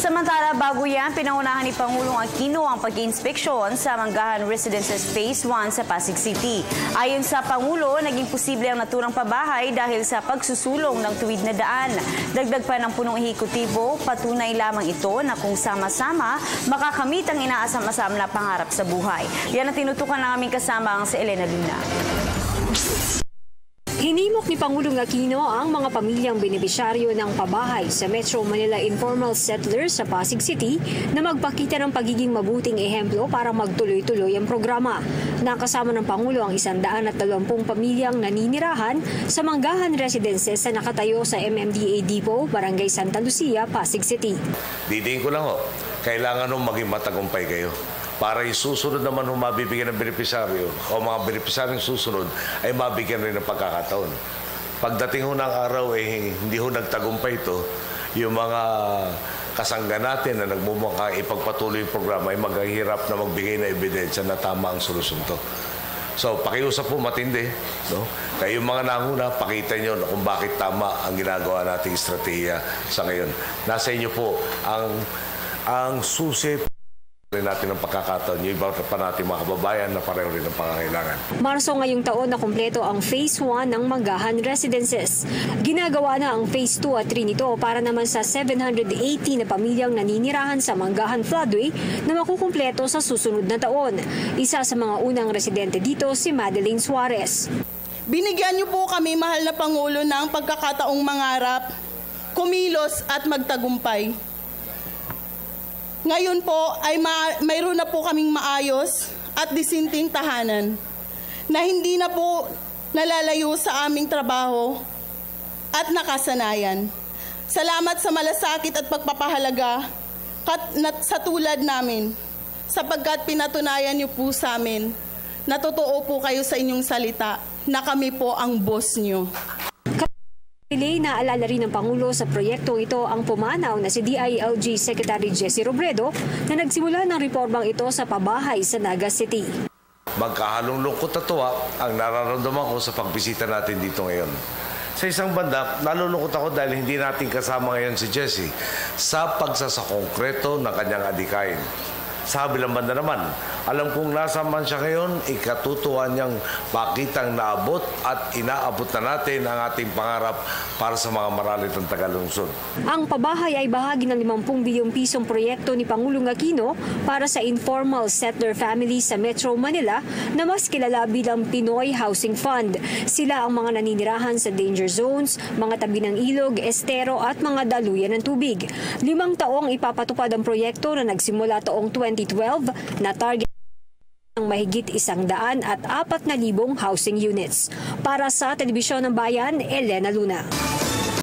Samantala, bago yan, pinangunahan ni Pangulong Aquino ang pag-inspeksyon sa Manggahan Residences Phase 1 sa Pasig City. Ayon sa Pangulo, naging posible ang naturang pabahay dahil sa pagsusulong ng tuwid na daan. Dagdag pa ng punong ehekutibo, patunay lamang ito na kung sama-sama, makakamit ang inaasam-asam na pangarap sa buhay. Yan ang tinutukan ng aming kasama si Elena Luna. Hinimok ni Pangulong Aquino ang mga pamilyang benepisyaryo ng pabahay sa Metro Manila Informal Settlers sa Pasig City na magpakita ng pagiging mabuting ehemplo para magtuloy-tuloy ang programa. Nakasama ng Pangulo ang 120 pamilyang naninirahan sa Manggahan Residences na nakatayo sa MMDA Depot, Barangay Santa Lucia, Pasig City. Didiin ko lang kailangan maging matagumpay kayo. Para yung susunod naman mabibigyan ng benepisaryo o mga benepisaryong susunod ay mabigyan rin ng pagkakataon. Pagdating ng araw hindi nagtagumpay ito, yung mga kasangga natin na nagmumukhang ipagpatuloy yung programa ay maghihirap na magbigay na ebidensya na tama ang solusyon to. So, pakiusap po matindi. No? Kayong mga nanguna, pakita nyo kung bakit tama ang ginagawa nating estratehiya sa ngayon. Nasa inyo po ang susi rin natin ang pagkakataon, yung iba pa natin mga kababayan na pareho rin ang pangangailangan. Marso ngayong taon na kumpleto ang Phase 1 ng Manggahan Residences. Ginagawa na ang Phase 2 at 3 nito para naman sa 780 na pamilyang naninirahan sa Manggahan Floodway na makukumpleto sa susunod na taon. Isa sa mga unang residente dito si Madeline Suarez. Binigyan niyo po kami, mahal na Pangulo, ng pagkakataong mangarap, kumilos at magtagumpay. Ngayon po ay mayroon na po kaming maayos at disinting tahanan na hindi na po nalalayo sa aming trabaho at nakasanayan. Salamat sa malasakit at pagpapahalaga sa tulad namin sapagkat pinatunayan niyo po sa amin na totoo po kayo sa inyong salita na kami po ang boss niyo. Naalala rin ng Pangulo sa proyektong ito ang pumanaw na si DILG Secretary Jesse Robredo na nagsimula ng reformang ito sa pabahay sa Naga City. Magkahalong lungkot at tuwa ang nararamdaman ko sa pagbisita natin dito ngayon. Sa isang banda, nalulungkot ako dahil hindi natin kasama ngayon si Jesse sa pagsasakongkreto ng kanyang adikain. Sa kabilang banda naman, alam kong nasa man siya ngayon, ikatutuwa niyang makitang naabot at inaabot na natin ang ating pangarap para sa mga maralit ng Tagalungsod. Ang pabahay ay bahagi ng 50 bilyong pisong proyekto ni Pangulong Aquino para sa informal settler families sa Metro Manila na mas kilala bilang Pinoy Housing Fund. Sila ang mga naninirahan sa danger zones, mga tabi ng ilog, estero at mga daluyan ng tubig. 5 taong ipapatupad ang proyekto na nagsimula taong 2012 na target ng mahigit 104,000 housing units. Para sa Telebisyon ng Bayan, Elena Luna.